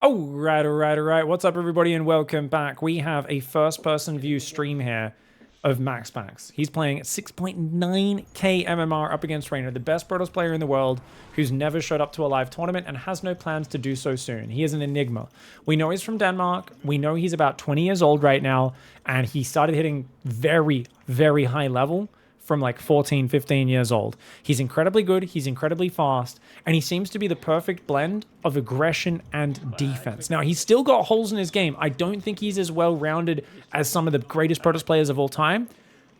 All right. What's up, everybody, and welcome back. We have a first-person view stream here of MaxPax. He's playing 6.9k MMR up against Reynor, the best Protoss player in the world, who's never showed up to a live tournament and has no plans to do so soon. He is an enigma. We know he's from Denmark. We know he's about 20 years old right now, and he started hitting very, very high level from like 14, 15 years old. He's incredibly good, he's incredibly fast, and he seems to be the perfect blend of aggression and defense. Now, he's still got holes in his game. I don't think he's as well-rounded as some of the greatest Protoss players of all time,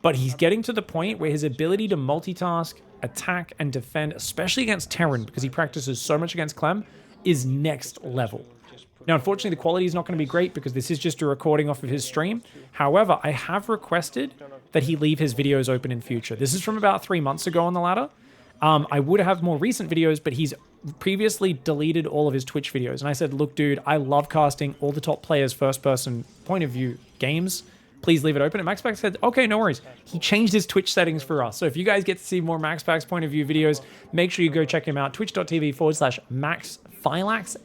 but he's getting to the point where his ability to multitask, attack, and defend, especially against Terran, because he practices so much against Clem, is next level. Now, unfortunately, the quality is not going to be great because this is just a recording off of his stream. However, I have requested that he leave his videos open in future. This is from about 3 months ago on the ladder. I would have more recent videos, but he's previously deleted all of his Twitch videos. And I said, look, dude, I love casting all the top players' first-person point of view games. Please leave it open. And MaxPax said, okay, no worries. He changed his Twitch settings for us. So if you guys get to see more MaxPax point of view videos, make sure you go check him out. Twitch.tv/MaxPhylax,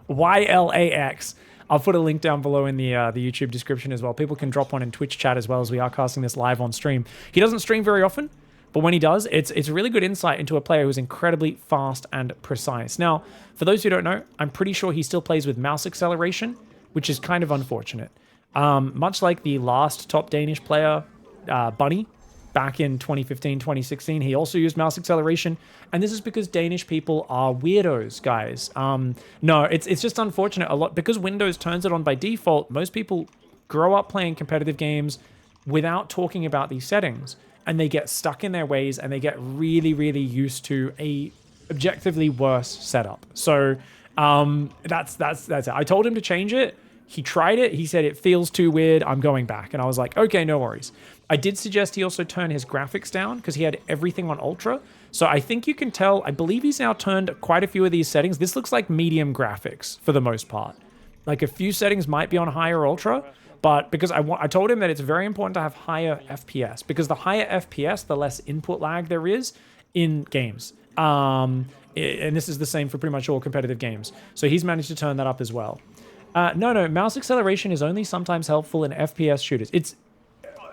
PHYLAX. I'll put a link down below in the YouTube description as well. People can drop one in Twitch chat as well, as we are casting this live on stream. He doesn't stream very often, but when he does, it's a really good insight into a player who's incredibly fast and precise. Now, for those who don't know, I'm pretty sure he still plays with mouse acceleration, which is kind of unfortunate. Much like the last top Danish player, Bunny, back in 2015, 2016, he also used mouse acceleration, and this is because Danish people are weirdos, guys. No, it's just unfortunate a lot, because Windows turns it on by default. Most people grow up playing competitive games without talking about these settings, and they get stuck in their ways, and they get really, really used to a objectively worse setup. So that's it. I told him to change it. He tried it. He said, it feels too weird. I'm going back. And I was like, okay, no worries. I did suggest he also turn his graphics down because he had everything on Ultra. So I think you can tell, I believe he's now turned quite a few of these settings. This looks like medium graphics for the most part. Like a few settings might be on higher Ultra, but because I told him that it's very important to have higher FPS, because the higher FPS, the less input lag there is in games. And this is the same for pretty much all competitive games. So he's managed to turn that up as well. No, mouse acceleration is only sometimes helpful in FPS shooters. It's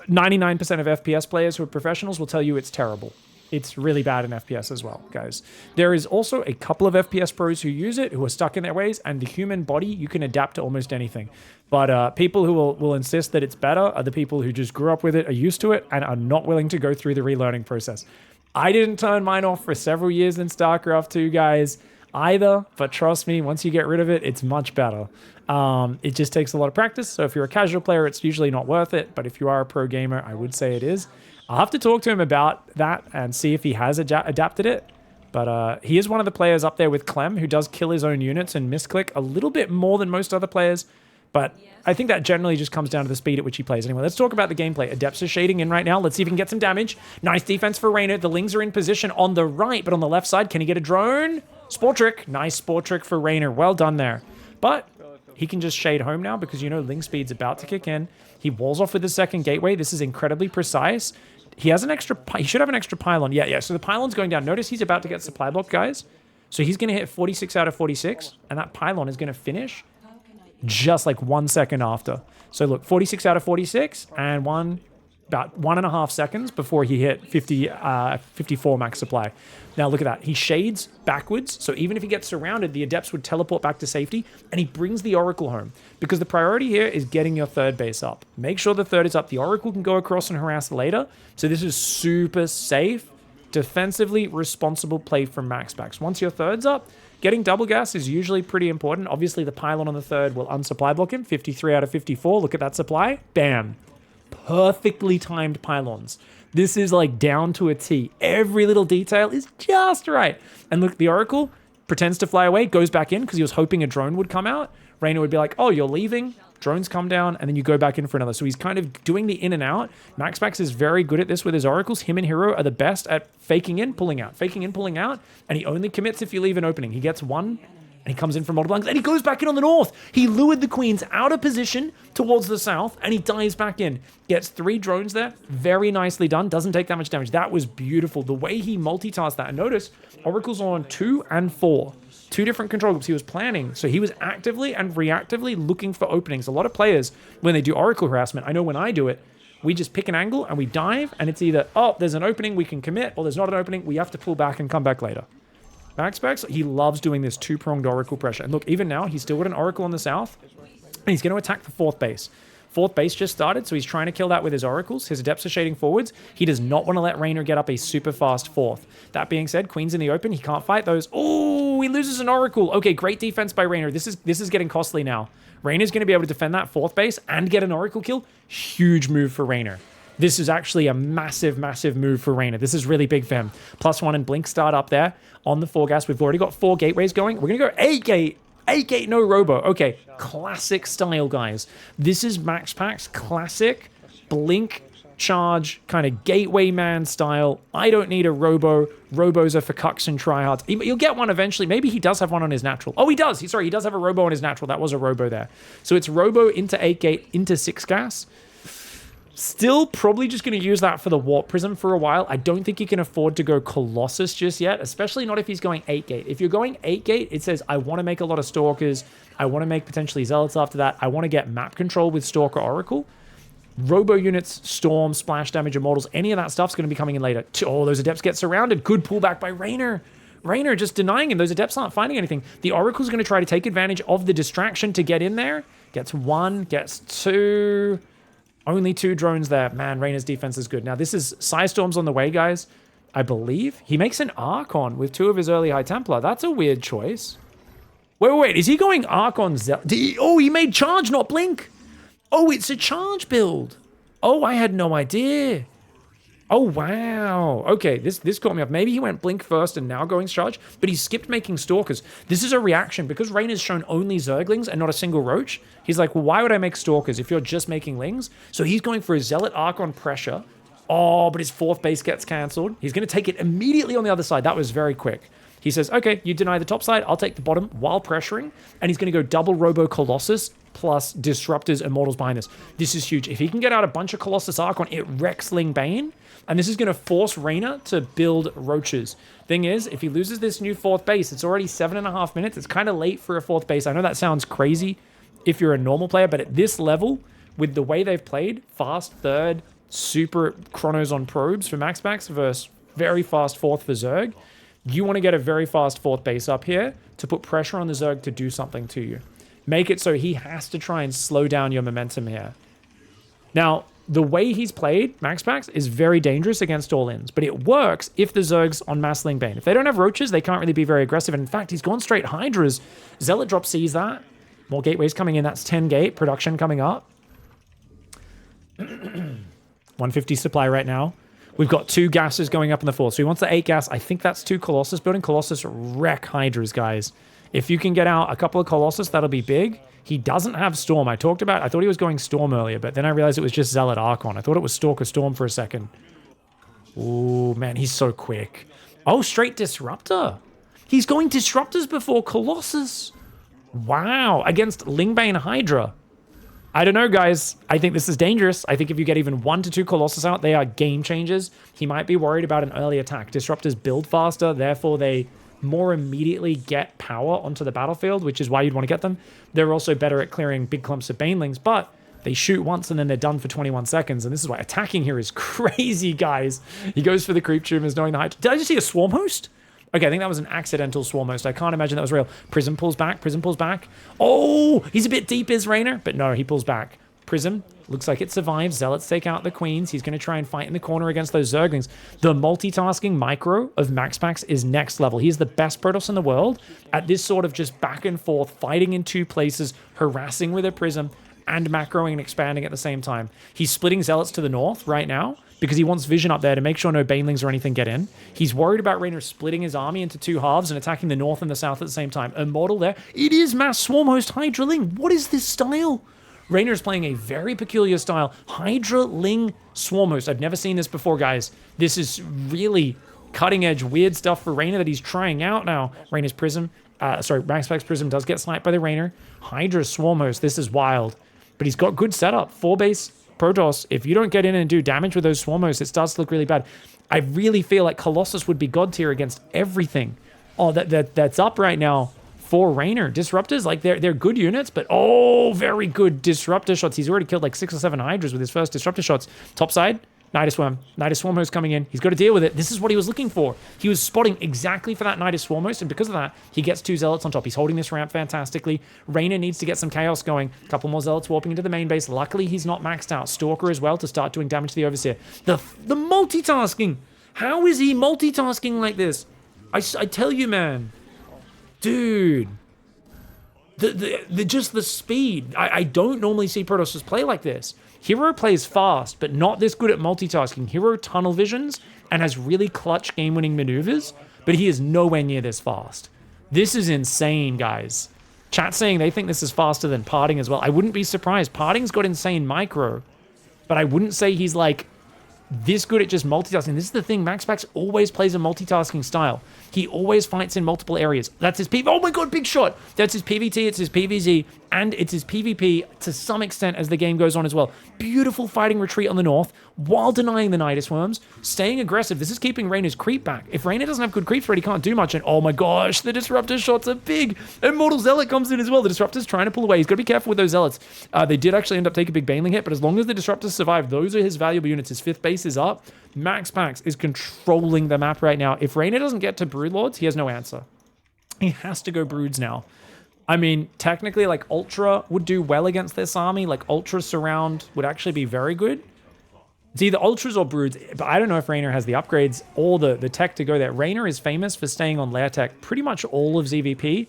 99% of FPS players who are professionals will tell you it's terrible. It's really bad in FPS as well, guys. There is also a couple of FPS pros who use it, who are stuck in their ways, and the human body, you can adapt to almost anything. But people who will insist that it's better are the people who just grew up with it, are used to it, and are not willing to go through the relearning process. I didn't turn mine off for several years in StarCraft 2, guys, either, but trust me, once you get rid of it, it's much better. It just takes a lot of practice, so if you're a casual player, it's usually not worth it, but if you are a pro gamer, I would say it is. I'll have to talk to him about that and see if he has adapted it, but he is one of the players up there with Clem who does kill his own units and misclick a little bit more than most other players, but I think that generally just comes down to the speed at which he plays. Anyway, let's talk about the gameplay. Adepts are shading in right now. Let's see if he can get some damage. Nice defense for Reynor. The Lings are in position on the right, but on the left side, can he get a drone? Spore trick. Nice spore trick for Reynor. Well done there. But he can just shade home now because, you know, Ling speed's about to kick in. He walls off with his second gateway. This is incredibly precise. He has an extra... He should have an extra pylon. Yeah. So the pylon's going down. Notice he's about to get supply block, guys. So he's going to hit 46 out of 46, and that pylon is going to finish just like 1 second after. So look, 46 out of 46, and about 1.5 seconds before he hit 54 max supply. Now look at that. He shades backwards, so even if he gets surrounded, the Adepts would teleport back to safety, and he brings the Oracle home. Because the priority here is getting your third base up. Make sure the third is up. The Oracle can go across and harass later, so this is super safe, defensively responsible play from MaxPax. Once your third's up, getting double gas is usually pretty important. Obviously, the pylon on the third will unsupply block him. 53 out of 54. Look at that supply. Bam. Perfectly timed pylons. This is like down to a T. Every little detail is just right. And look, the Oracle pretends to fly away, goes back in because he was hoping a drone would come out. Reynor would be like, oh, you're leaving. Drones come down, and then you go back in for another. So he's kind of doing the in and out. MaxPax is very good at this with his Oracles. Him and Hero are the best at faking in, pulling out, and he only commits if you leave an opening. He gets one And he comes in from multiple angles, and he goes back in on the north. He lured the queens out of position towards the south, and he dives back in. Gets 3 drones there. Very nicely done. Doesn't take that much damage. That was beautiful. The way he multitasked that. And notice, Oracle's on 2 and 4. 2 different control groups he was planning. So he was actively and reactively looking for openings. A lot of players, when they do Oracle harassment, I know when I do it, we just pick an angle and we dive, and it's either, oh, there's an opening, we can commit, or there's not an opening, we have to pull back and come back later. MaxPax, he loves doing this 2-pronged Oracle pressure. And look, even now, he's still got an Oracle on the south, and he's going to attack the 4th base. 4th base just started, so he's trying to kill that with his Oracles. His Adepts are shading forwards. He does not want to let Reynor get up a super fast 4th. That being said, Queen's in the open. He can't fight those. Oh, he loses an Oracle. Okay, great defense by Reynor. This is getting costly now. Reynor's going to be able to defend that 4th base and get an Oracle kill. Huge move for Reynor. This is actually a massive, massive move for Reynor. This is really big for him. +1 and Blink start up there on the 4 gas. We've already got 4 gateways going. We're going to go 8 gate. 8 gate, no robo. Okay, classic style, guys. This is MaxPax classic Blink charge kind of gateway man style. I don't need a robo. Robos are for cucks and tryhards. You'll get one eventually. Maybe he does have one on his natural. Oh, he does. He does have a robo on his natural. That was a robo there. So it's robo into 8 gate into 6 gas. Still probably just going to use that for the Warp Prism for a while. I don't think he can afford to go Colossus just yet, especially not if he's going 8 gate. If you're going 8 gate, it says, I want to make a lot of Stalkers. I want to make potentially Zealots after that. I want to get map control with Stalker Oracle. Robo units, Storm, Splash Damage, Immortals, any of that stuff's going to be coming in later. Oh, those Adepts get surrounded. Good pullback by Reynor. Reynor just denying him. Those Adepts aren't finding anything. The Oracle's going to try to take advantage of the distraction to get in there. Gets 1, gets 2... Only 2 drones there. Man, Reynor's defense is good. Now, this is Psystorm's on the way, guys. I believe. He makes an Archon with 2 of his early High Templar. That's a weird choice. Wait. Is he going Archon? Oh, he made charge, not blink. Oh, it's a charge build. Oh, I had no idea. Oh, wow. Okay, this caught me up. Maybe he went blink first and now going charge, but he skipped making Stalkers. This is a reaction. Because Reynor's shown only Zerglings and not a single Roach, he's like, well, why would I make Stalkers if you're just making Lings? So he's going for a Zealot Archon pressure. Oh, but his 4th base gets cancelled. He's going to take it immediately on the other side. That was very quick. He says, okay, you deny the top side, I'll take the bottom while pressuring. And he's going to go double Robo Colossus plus Disruptors, Immortals behind this. This is huge. If he can get out a bunch of Colossus Archon, it wrecks Ling Bane. And this is going to force Reynor to build Roaches. Thing is, if he loses this new 4th base, it's already 7.5 minutes. It's kind of late for a 4th base. I know that sounds crazy if you're a normal player, but at this level, with the way they've played, fast 3rd, super chronos on probes for MaxPax versus very fast 4th for Zerg, you want to get a very fast 4th base up here to put pressure on the Zerg to do something to you. Make it so he has to try and slow down your momentum here. Now, the way he's played, MaxPax, is very dangerous against all-ins, but it works if the Zerg's on Mass Ling Bane. If they don't have Roaches, they can't really be very aggressive. And in fact, he's gone straight Hydras. Zealot drop sees that. More gateways coming in. That's 10 gate. Production coming up. 150 supply right now. We've got 2 gases going up in the 4th. So he wants the 8 gas. I think that's 2 Colossus building. Colossus wreck Hydras, guys. If you can get out a couple of Colossus, that'll be big. He doesn't have Storm. I thought he was going Storm earlier, but then I realized it was just Zealot Archon. I thought it was Stalker Storm for a second. Ooh, man, he's so quick. Oh, straight Disruptor. He's going Disruptors before Colossus. Wow, against Lingbane Hydra. I don't know, guys. I think this is dangerous. I think if you get even 1 to 2 Colossus out, they are game changers. He might be worried about an early attack. Disruptors build faster, therefore they more immediately get power onto the battlefield, which is why you'd want to get them. They're also better at clearing big clumps of Banelings, but they shoot once and then they're done for 21 seconds, and this is why attacking here is crazy, guys. He goes for the creep tumors, knowing the height. Did I just see a Swarm Host? Okay, I think that was an accidental Swarm Host. I can't imagine that was real. Prism pulls back. Prism pulls back. Oh, he's a bit deep, is Reynor, but no, he pulls back. Prism looks like it survives. Zealots take out the queens. He's going to try and fight in the corner against those Zerglings. The multitasking micro of MaxPax is next level. He's the best Protoss in the world at this sort of just back and forth, fighting in 2 places, harassing with a Prism, and macroing and expanding at the same time. He's splitting Zealots to the north right now because he wants vision up there to make sure no Banelings or anything get in. He's worried about Reynor splitting his army into 2 halves and attacking the north and the south at the same time. Immortal there. It is Mass Swarm Host Hydra Ling. What is this style? Reynor is playing a very peculiar style. Hydra Ling Swarm Host. I've never seen this before, guys. This is really cutting edge, weird stuff for Reynor that he's trying out now. Reynor's Prism. MaxPax Prism does get sniped by the Reynor. Hydra Swarm Host, this is wild. But he's got good setup. 4-base Protoss. If you don't get in and do damage with those Swarm Hosts, it starts to look really bad. I really feel like Colossus would be god tier against everything. Oh, that's up right now for Reynor. Disruptors, like they're good units, but oh, very good disruptor shots. He's already killed like 6 or 7 Hydras with his first disruptor shots. Top side, Nidus Swarm Host coming in. He's got to deal with it. This is what he was looking for. He was spotting exactly for that Nidus Swarm Host, and because of that, he gets 2 Zealots on top. He's holding this ramp fantastically. Reynor needs to get some chaos going. A couple more Zealots warping into the main base. Luckily, he's not maxed out. Stalker as well to start doing damage to the Overseer. The multitasking. How is he multitasking like this? I tell you, man. Dude. Just the speed. I don't normally see Protoss play like this. Hero plays fast, but not this good at multitasking. Hero tunnel visions and has really clutch game-winning maneuvers, but he is nowhere near this fast. This is insane, guys. Chat saying they think this is faster than Parting as well. I wouldn't be surprised. Parting's got insane micro, but I wouldn't say he's like this good at just multitasking. This is the thing. MaxPax always plays a multitasking style. He always fights in multiple areas. That's his PvP. Oh my god, big shot. That's his PvT, it's his PvZ, and it's his PvP to some extent as the game goes on as well. Beautiful fighting retreat on the north while denying the Nidus Worms. Staying aggressive. This is keeping Reynor's creep back. If Reynor doesn't have good creep threat, he can't do much. And oh my gosh, the Disruptor shots are big. Immortal Zealot comes in as well. The Disruptor's trying to pull away. He's got to be careful with those Zealots. They did actually end up taking a big Baneling hit, but as long as the Disruptors survive, those are his valuable units. His 5th base is up. MaxPax is controlling the map right now. If Reynor doesn't get to Broodlords, he has no answer. He has to go Broods now. I mean, technically, like, Ultra would do well against this army. Like, Ultra Surround would actually be very good. It's either Ultras or Broods, but I don't know if Reynor has the upgrades or the tech to go there. Reynor is famous for staying on Lair Tech pretty much all of ZVP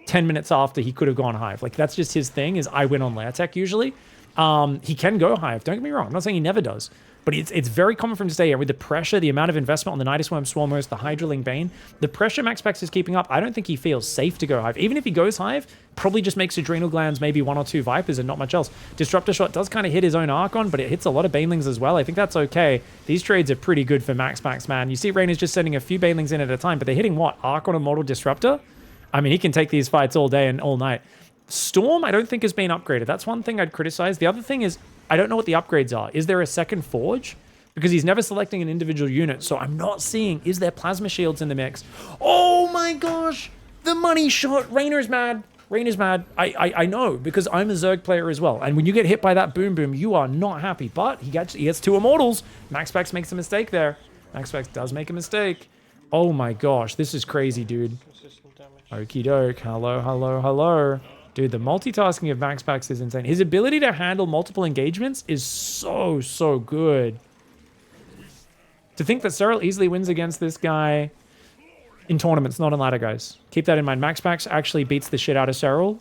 10 minutes after he could have gone Hive. Like, that's just his thing, is I win on Lair Tech usually. He can go Hive, don't get me wrong. I'm not saying he never does. But it's very common for him to stay here with the pressure, the amount of investment on the Nidus Worm, Swarm Host, the Hydraling Bane. The pressure MaxPax is keeping up. I don't think he feels safe to go Hive. Even if he goes Hive, probably just makes Adrenal Glands, maybe 1 or 2 Vipers and not much else. Disruptor Shot does kind of hit his own Archon, but it hits a lot of Banelings as well. I think that's okay. These trades are pretty good for MaxPax, man. You see Reynor's just sending a few Banelings in at a time, but they're hitting what? Archon, Immortal, Disruptor? I mean, he can take these fights all day and all night. Storm, I don't think has been upgraded. That's one thing I'd criticize. The other thing is, I don't know what the upgrades are. Is there a second Forge? Because he's never selecting an individual unit, so I'm not seeing, is there plasma shields in the mix? Oh my gosh, the money shot. Reynor's mad. Reynor's mad. I know, because I'm a Zerg player as well. And when you get hit by that boom boom, you are not happy. But he gets 2 Immortals. MaxPax makes a mistake there. MaxPax does make a mistake. Oh my gosh, this is crazy, dude. Okie doke. Hello, hello, hello. Dude, the multitasking of MaxPax is insane. His ability to handle multiple engagements is so good. To think that Serral easily wins against this guy in tournaments, not in ladder, guys. Keep that in mind. MaxPax actually beats the shit out of Serral.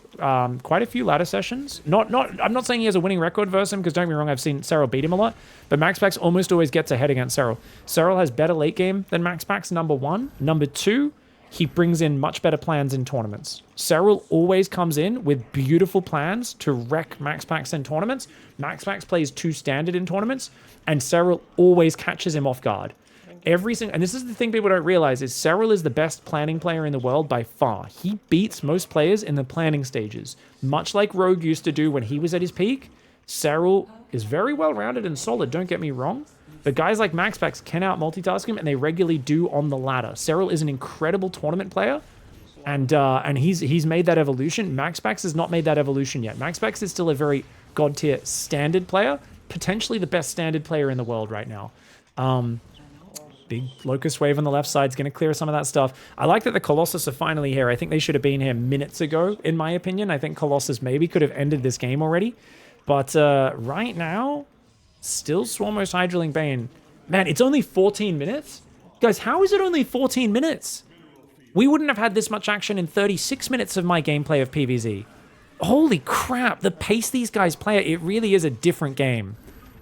Quite a few ladder sessions. I'm not saying he has a winning record versus him, because don't get me wrong, I've seen Serral beat him a lot, but MaxPax almost always gets ahead against Serral. Serral has better late game than MaxPax, number 1. Number 2, he brings in much better plans in tournaments. Serral always comes in with beautiful plans to wreck MaxPax in tournaments. MaxPax plays 2 standard in tournaments, and Serral always catches him off guard. And this is the thing people don't realize, is Serral is the best planning player in the world by far. He beats most players in the planning stages. Much like Rogue used to do when he was at his peak, Serral is very well-rounded and solid, don't get me wrong. But guys like MaxPax can out-multitask him, and they regularly do on the ladder. Serral is an incredible tournament player, and he's made that evolution. MaxPax has not made that evolution yet. MaxPax is still a very god-tier standard player, potentially the best standard player in the world right now. Big Locust Wave on the left side is going to clear some of that stuff. I like that the Colossus are finally here. I think they should have been here minutes ago, in my opinion. I think Colossus maybe could have ended this game already. But right now, still Swarmos Hydraling Bane. Man, it's only 14 minutes? Guys, how is it only 14 minutes? We wouldn't have had this much action in 36 minutes of my gameplay of PvZ. Holy crap, the pace these guys play, it really is a different game.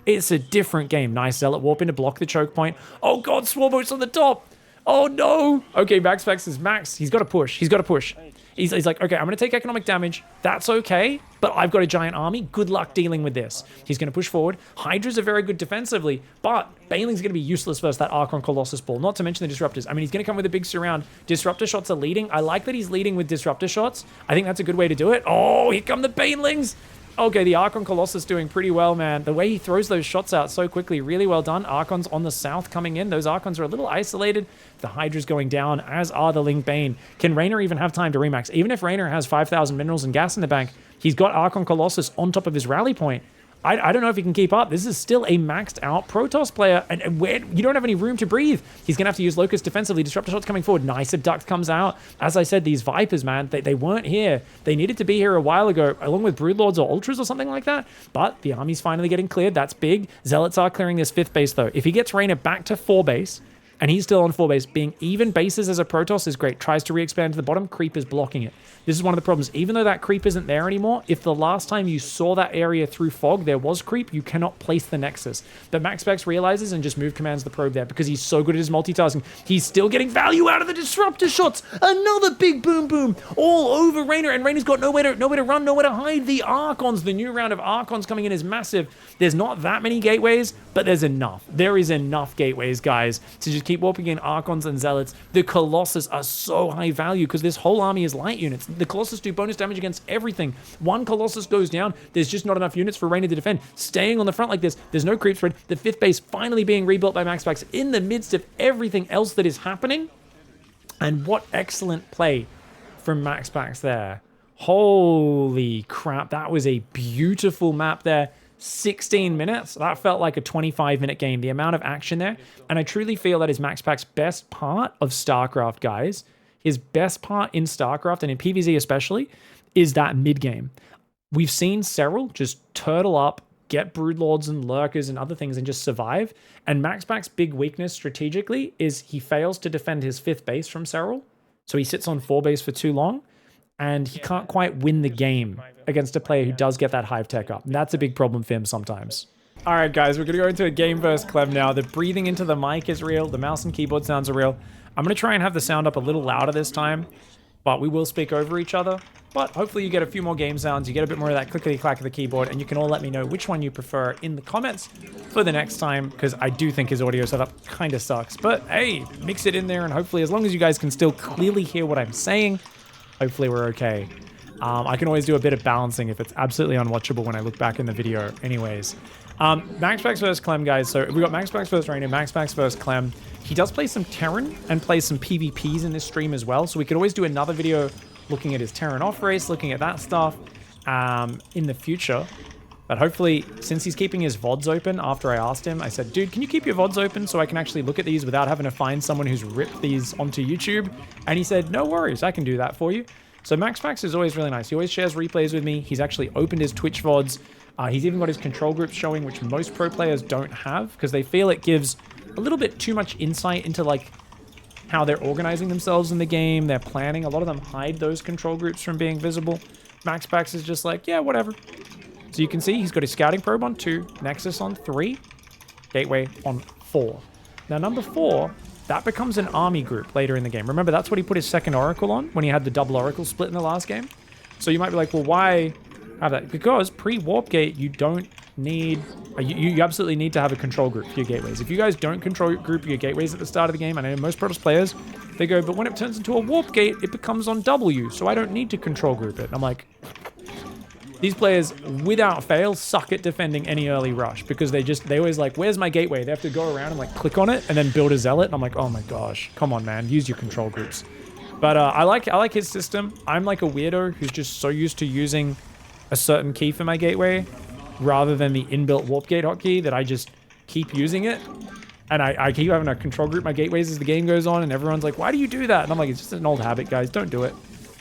It's a different game. Nice Zealot warp in to block the choke point. Oh god, Swarmos on the top. Oh no. Okay, MaxPax is max. He's got to push. He's got to push. He's like, okay, I'm going to take economic damage. That's okay, but I've got a giant army. Good luck dealing with this. He's going to push forward. Hydras are very good defensively, but Baneling's going to be useless versus that Archon Colossus ball, not to mention the Disruptors. I mean, he's going to come with a big surround. Disruptor shots are leading. I like that he's leading with Disruptor shots. I think that's a good way to do it. Oh, here come the Banelings. Okay, the Archon Colossus doing pretty well, man. The way he throws those shots out so quickly, really well done. Archons on the south coming in. Those Archons are a little isolated. The Hydra's going down, as are the Ling Bane. Can Reynor even have time to remax? Even if Reynor has 5,000 minerals and gas in the bank, he's got Archon Colossus on top of his rally point. I don't know if he can keep up. This is still a maxed out Protoss player, and where you don't have any room to breathe. He's going to have to use Locust defensively. Disruptor shots coming forward. Nice Abduct comes out. As I said, these Vipers, man, they weren't here. They needed to be here a while ago, along with Broodlords or Ultras or something like that. But the army's finally getting cleared. That's big. Zealots are clearing this 5th base, though. If he gets Reynor back to 4 base, and he's still on 4 base, being even bases as a Protoss is great. Tries to re-expand to the bottom. Creep is blocking it. This is one of the problems. Even though that creep isn't there anymore, if the last time you saw that area through fog, there was creep, you cannot place the Nexus. But MaxPax realizes and just move commands the probe there because he's so good at his multitasking. He's still getting value out of the Disruptor shots. Another big boom boom all over Reynor, and Reynor's got nowhere to run, nowhere to hide. The Archons, the new round of Archons coming in is massive. There's not that many gateways, but there's enough. There is enough gateways, guys, to just keep warping in Archons and Zealots. The Colossus are so high value because this whole army is light units. The Colossus do bonus damage against everything. One Colossus goes down, there's just not enough units for Reynor to defend. Staying on the front like this, there's no creep spread. The 5th base finally being rebuilt by MaxPax in the midst of everything else that is happening. And what excellent play from MaxPax there. Holy crap, that was a beautiful map there. 16 minutes. That felt like a 25-minute game. The amount of action there. And I truly feel that is MaxPax's best part of StarCraft, guys. His best part in StarCraft, and in PvZ especially, is that mid-game. We've seen Serral just turtle up, get Broodlords and Lurkers and other things and just survive. And MaxPax's big weakness strategically is he fails to defend his 5th base from Serral. So he sits on 4 base for too long. And he can't quite win the game against a player who does get that hive tech up. And that's a big problem for him sometimes. All right, guys, we're going to go into a game versus Clem now. The breathing into the mic is real. The mouse and keyboard sounds are real. I'm going to try and have the sound up a little louder this time, but we will speak over each other. But hopefully you get a few more game sounds. You get a bit more of that clickety-clack of the keyboard, and you can all let me know which one you prefer in the comments for the next time, because I do think his audio setup kind of sucks. But hey, mix it in there, and hopefully as long as you guys can still clearly hear what I'm saying, hopefully we're okay. I can always do a bit of balancing if it's absolutely unwatchable when I look back in the video anyways. MaxPax versus Clem, guys. So we got MaxPax versus Reynor, MaxPax versus Clem. He does play some Terran and plays some PvPs in this stream as well. So we could always do another video looking at his Terran off race, looking at that stuff in the future. But hopefully, since he's keeping his VODs open, after I asked him, I said, dude, can you keep your VODs open so I can actually look at these without having to find someone who's ripped these onto YouTube? And he said, no worries, I can do that for you. So MaxPax is always really nice. He always shares replays with me. He's actually opened his Twitch VODs. He's even got his control groups showing, which most pro players don't have because they feel it gives a little bit too much insight into like how they're organizing themselves in the game, their planning. A lot of them hide those control groups from being visible. MaxPax is just like, yeah, whatever. So you can see he's got his scouting probe on 2, Nexus on 3, Gateway on 4. Now number 4, that becomes an army group later in the game. Remember, that's what he put his second Oracle on when he had the double Oracle split in the last game. So you might be like, well, why have that? Because pre-warp gate, you don't need, you absolutely need to have a control group for your gateways. If you guys don't control group your gateways at the start of the game, and I know most Protoss players, they go, but when it turns into a warp gate, it becomes on W, so I don't need to control group it. And I'm like, these players, without fail, suck at defending any early rush because they always like, where's my gateway? They have to go around and like click on it and then build a zealot. And I'm like, oh my gosh, come on, man, use your control groups. But I like his system. I'm like a weirdo who's just so used to using a certain key for my gateway rather than the inbuilt warp gate hotkey that I just keep using it. And I keep having to control group my gateways as the game goes on, and everyone's like, why do you do that? And I'm like, it's just an old habit, guys. Don't do it.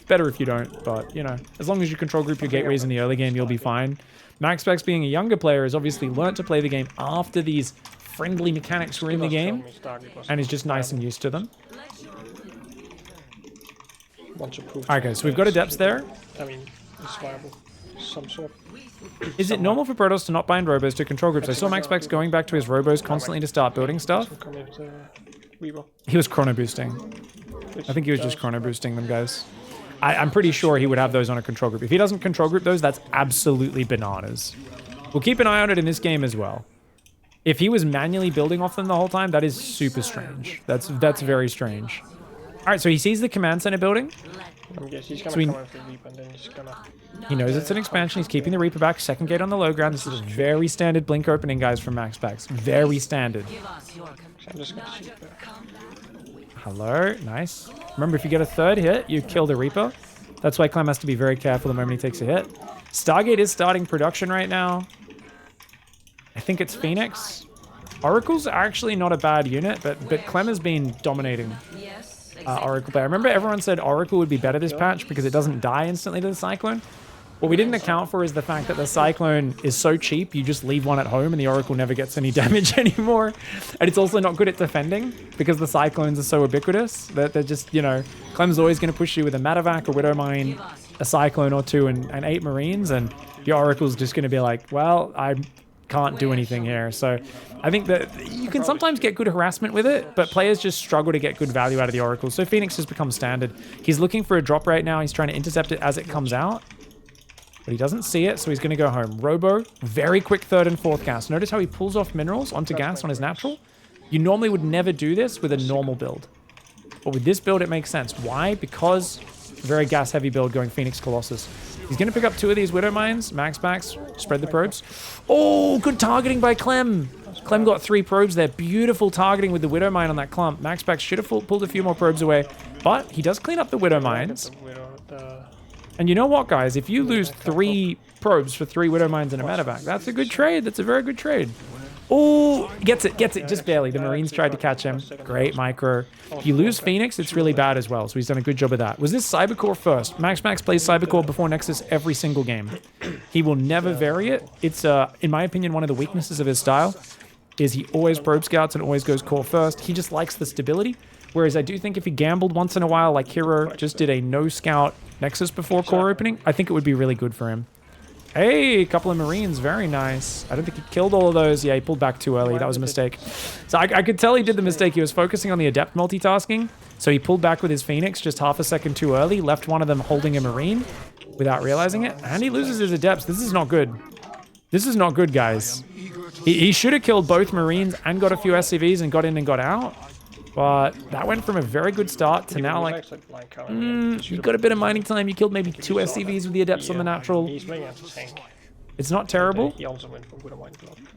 Better if you don't, but you know, as long as you control group your gateways in the early game, you'll be fine. MaxPax, being a younger player, has obviously learnt to play the game after these friendly mechanics were in the game, and is just nice and used to them. Alright guys, so we've got Adepts there. I mean, it's viable. Some sort. Is it normal for Protoss to not bind robos to control groups? I saw MaxPax going back to his robos constantly to start building stuff. He was chrono boosting. I think he was just chrono boosting them, guys. I'm pretty sure he would have those on a control group. If he doesn't control group those, that's absolutely bananas. We'll keep an eye on it in this game as well. If he was manually building off them the whole time, that is super strange. That's very strange. All right, so he sees the command center building. Yes, he's gonna come out for Reaper, and then he's gonna... He knows it's an expansion. He's keeping the Reaper back. Second gate on the low ground. This is a very standard blink opening, guys, from MaxPax. Very standard. I'm just gonna shoot there. Hello. Nice. Remember, if you get a third hit, you kill the Reaper. That's why Clem has to be very careful the moment he takes a hit. Stargate is starting production right now. I think it's Phoenix. Oracle's actually not a bad unit, but Clem has been dominating Oracle player. I remember everyone said Oracle would be better this patch because it doesn't die instantly to the Cyclone. What we didn't account for is the fact that the Cyclone is so cheap, you just leave one at home and the Oracle never gets any damage anymore. And it's also not good at defending because the Cyclones are so ubiquitous that they're just, you know, Clem's always going to push you with a Matavac, a Widow Mine, a Cyclone or two, and 8 Marines, and your Oracle's just going to be like, well, I can't do anything here. So I think that you can sometimes get good harassment with it, but players just struggle to get good value out of the Oracle. So Phoenix has become standard. He's looking for a drop right now. He's trying to intercept it as it comes out, but he doesn't see it, so he's going to go home. Robo, very quick third and fourth gas. Notice how he pulls off minerals onto gas on his natural. You normally would never do this with a normal build, but with this build it makes sense. Why? Because very gas heavy build going Phoenix Colossus. He's going to pick up 2 of these Widow Mines. MaxPax, spread the probes. Oh, good targeting by Clem. Clem got 3 probes there. Beautiful targeting with the Widow Mine on that clump. MaxPax should have pulled a few more probes away, but he does clean up the Widow Mines. And you know what, guys? If you lose 3 probes for 3 Widow Mines and a Medevac, that's a good trade. That's a very good trade. Oh, gets it, just barely. The Marines tried to catch him. Great micro. If you lose Phoenix, it's really bad as well, so he's done a good job of that. Was this Cybercore first? MaxPax plays Cybercore before Nexus every single game. He will never vary it. It's, in my opinion, one of the weaknesses of his style is he always probe scouts and always goes core first. He just likes the stability, whereas I do think if he gambled once in a while, like Hero just did a no-scout Nexus before core opening, I think it would be really good for him. Hey, a couple of Marines. Very nice. I don't think he killed all of those. Yeah, he pulled back too early. That was a mistake. So I could tell he did the mistake. He was focusing on the Adept multitasking. So he pulled back with his Phoenix just half a second too early, left one of them holding a Marine without realizing it. And he loses his Adepts. This is not good. This is not good, guys. He should have killed both Marines and got a few SCVs and got in and got out. But that went from a very good start to now like, you got a bit of mining time. You killed maybe 2 SCVs with the Adepts on the natural. It's not terrible.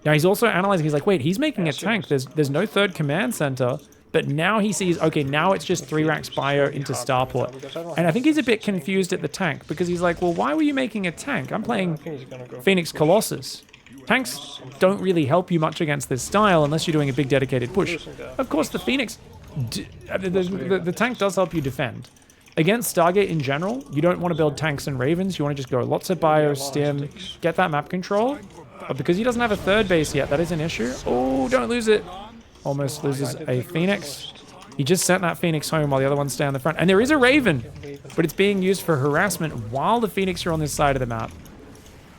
Now he's also analyzing. He's like, wait, he's making a tank. There's no third command center. But now he sees, okay, now it's just 3 racks bio into Starport. And I think he's a bit confused at the tank because he's like, well, why were you making a tank? I'm playing Phoenix Colossus. Tanks don't really help you much against this style unless you're doing a big dedicated push. Of course, the Phoenix, the tank does help you defend. Against Stargate in general, you don't want to build tanks and Ravens. You want to just go lots of bio, stim, get that map control. But because he doesn't have a third base yet, that is an issue. Oh, don't lose it. Almost loses a Phoenix. He just sent that Phoenix home while the other ones stay on the front. And there is a Raven, but it's being used for harassment while the Phoenix are on this side of the map.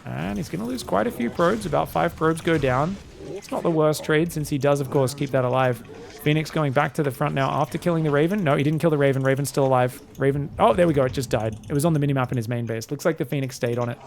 And he's going to lose quite a few probes. About 5 probes go down. It's not the worst trade since he does, of course, keep that alive. Phoenix going back to the front now after killing the Raven. No, he didn't kill the Raven. Raven's still alive. Raven... Oh, there we go. It just died. It was on the minimap in his main base. Looks like the Phoenix stayed on it.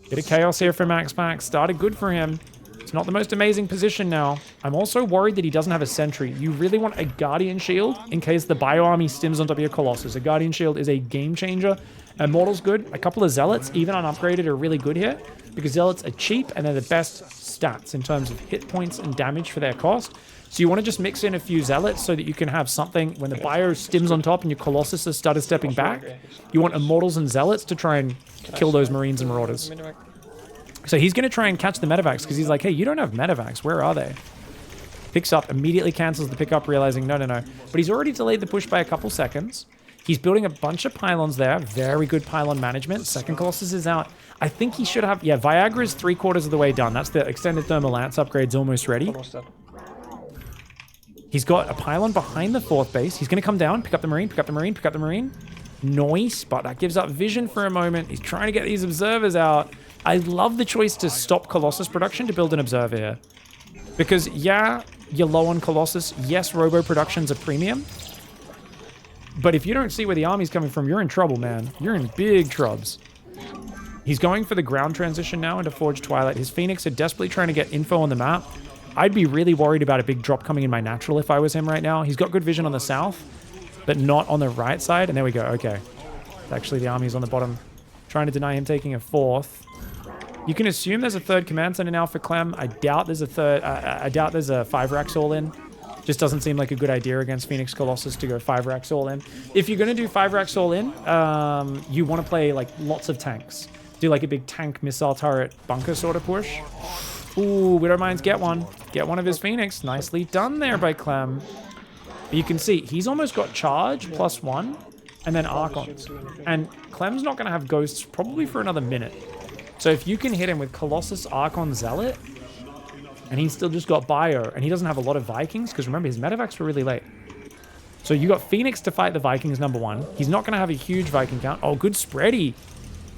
Bit of chaos here for MaxPax. Started good for him. It's not the most amazing position now. I'm also worried that he doesn't have a sentry. You really want a Guardian Shield in case the Bio Army stims on top of your Colossus. A Guardian Shield is a game changer. Immortal's good. A couple of Zealots, even unupgraded, are really good here because Zealots are cheap and they're the best stats in terms of hit points and damage for their cost. So you want to just mix in a few Zealots so that you can have something when the Bio stims on top and your Colossus has started stepping back. You want Immortals and Zealots to try and kill those Marines and Marauders. So he's going to try and catch the Medevacs because he's like, hey, you don't have Medevacs. Where are they? Picks up, immediately cancels the pickup, realizing, no. But he's already delayed the push by a couple seconds. He's building a bunch of pylons there. Very good pylon management. Second Colossus is out. I think he should have... Yeah, Viagra is 3/4 of the way done. That's the extended thermal lance upgrade's almost ready. He's got a pylon behind the 4th base. He's going to come down, pick up the Marine, pick up the Marine, pick up the Marine. Nice, but that gives up vision for a moment. He's trying to get these observers out. I love the choice to stop Colossus production to build an observer here. Because, yeah, you're low on Colossus. Yes, Robo production's a premium. But if you don't see where the army's coming from, you're in trouble, man. You're in big trubs. He's going for the ground transition now into Forge Twilight. His Phoenix are desperately trying to get info on the map. I'd be really worried about a big drop coming in my natural if I was him right now. He's got good vision on the south, but not on the right side. And there we go. Okay. Actually, the army's on the bottom, trying to deny him taking a fourth. You can assume there's a third command center now for Clem. I doubt there's a third. I doubt there's a 5 racks all in. Just doesn't seem like a good idea against Phoenix Colossus to go 5 racks all in. If you're going to do 5 racks all in, you want to play like lots of tanks. Do like a big tank missile turret bunker sort of push. Ooh, Widowmines get one. Get one of his Phoenix. Nicely done there by Clem. But you can see he's almost got charge +1 and then Archons. And Clem's not going to have ghosts probably for another minute. So if you can hit him with Colossus, Archon, Zealot, and he's still just got Bio, and he doesn't have a lot of Vikings, because remember, his medevacs were really late. So you got Phoenix to fight the Vikings, #1. He's not going to have a huge Viking count. Oh, good spready.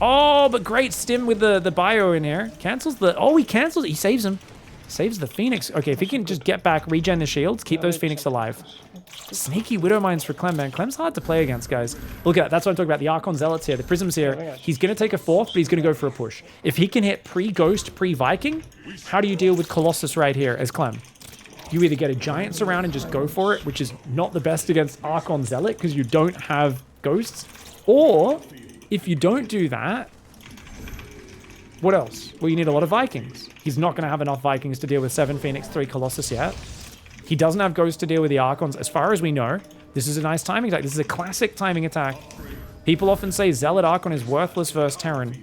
Oh, but great stim with the Bio in here. Cancels the... Oh, he cancels it. He saves him. Saves the Phoenix. Okay, if he can just get back, regen the shields, keep those Phoenix alive. Sneaky Widowmines for Clem, man. Clem's hard to play against, guys. Look at that. That's what I'm talking about. The Archon Zealots here. The Prisms here. He's going to take a fourth, but he's going to go for a push. If he can hit pre-Ghost, pre-Viking, how do you deal with Colossus right here as Clem? You either get a Giant Surround and just go for it, which is not the best against Archon Zealot because you don't have Ghosts. Or, if you don't do that, what else? Well, you need a lot of Vikings. He's not going to have enough Vikings to deal with 7 Phoenix, 3 Colossus yet. He doesn't have Ghost to deal with the Archons. As far as we know, this is a nice timing attack. This is a classic timing attack. People often say Zealot Archon is worthless versus Terran.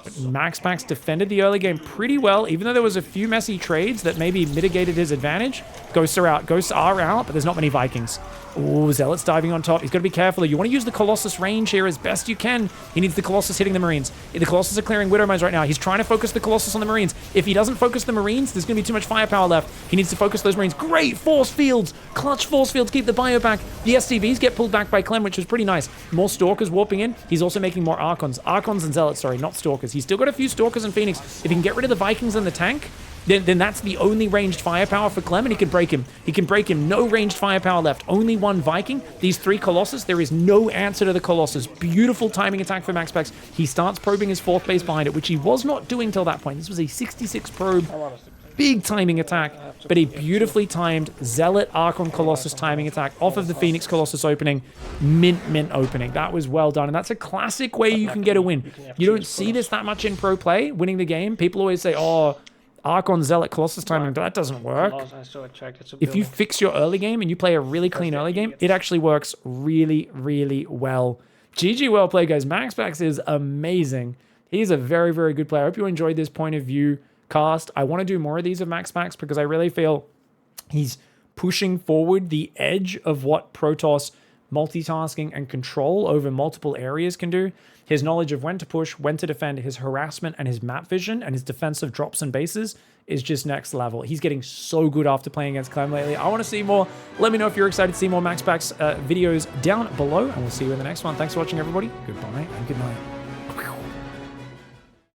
But MaxPax defended the early game pretty well, even though there was a few messy trades that maybe mitigated his advantage. Ghosts are out. Ghosts are out, but there's not many Vikings. Ooh, Zealot's diving on top. He's got to be careful. You want to use the Colossus range here as best you can. He needs the Colossus hitting the Marines. The Colossus are clearing Widowmines right now. He's trying to focus the Colossus on the Marines. If he doesn't focus the Marines, there's going to be too much firepower left. He needs to focus those Marines. Great force fields. Clutch force fields. Keep the Bio back. The SCVs get pulled back by Clem, which was pretty nice. More Stalkers warping in. He's also making more Archons. Archons and Zealots, sorry, not Stalkers. He's still got a few Stalkers and Phoenix. If he can get rid of the Vikings and the tank, then that's the only ranged firepower for Clem, and he can break him. He can break him. No ranged firepower left. Only 1 Viking. These 3 Colossus. There is no answer to the Colossus. Beautiful timing attack for MaxPax. He starts probing his 4th base behind it, which he was not doing till that point. This was a 66 probe. Big timing attack, but a beautifully timed Zealot Archon Colossus timing attack off of the Phoenix Colossus opening. Mint opening. That was well done, and that's a classic way you can get a win. You don't see this that much in pro play, winning the game. People always say, oh, Archon Zealot Colossus timing, but that doesn't work. If you fix your early game and you play a really clean early game, it actually works really well. GG, well played, guys. MaxPax is amazing. He's a very good player. I hope you enjoyed this point of view cast. I want to do more of these of MaxPax because I really feel he's pushing forward the edge of what Protoss multitasking and control over multiple areas can do. His knowledge of when to push, when to defend, his harassment and his map vision and his defensive drops and bases is just next level. He's getting so good after playing against Clem lately. I want to see more. Let me know if you're excited to see more MaxPax videos down below, and we'll see you in the next one. Thanks for watching, everybody. Goodbye and good night.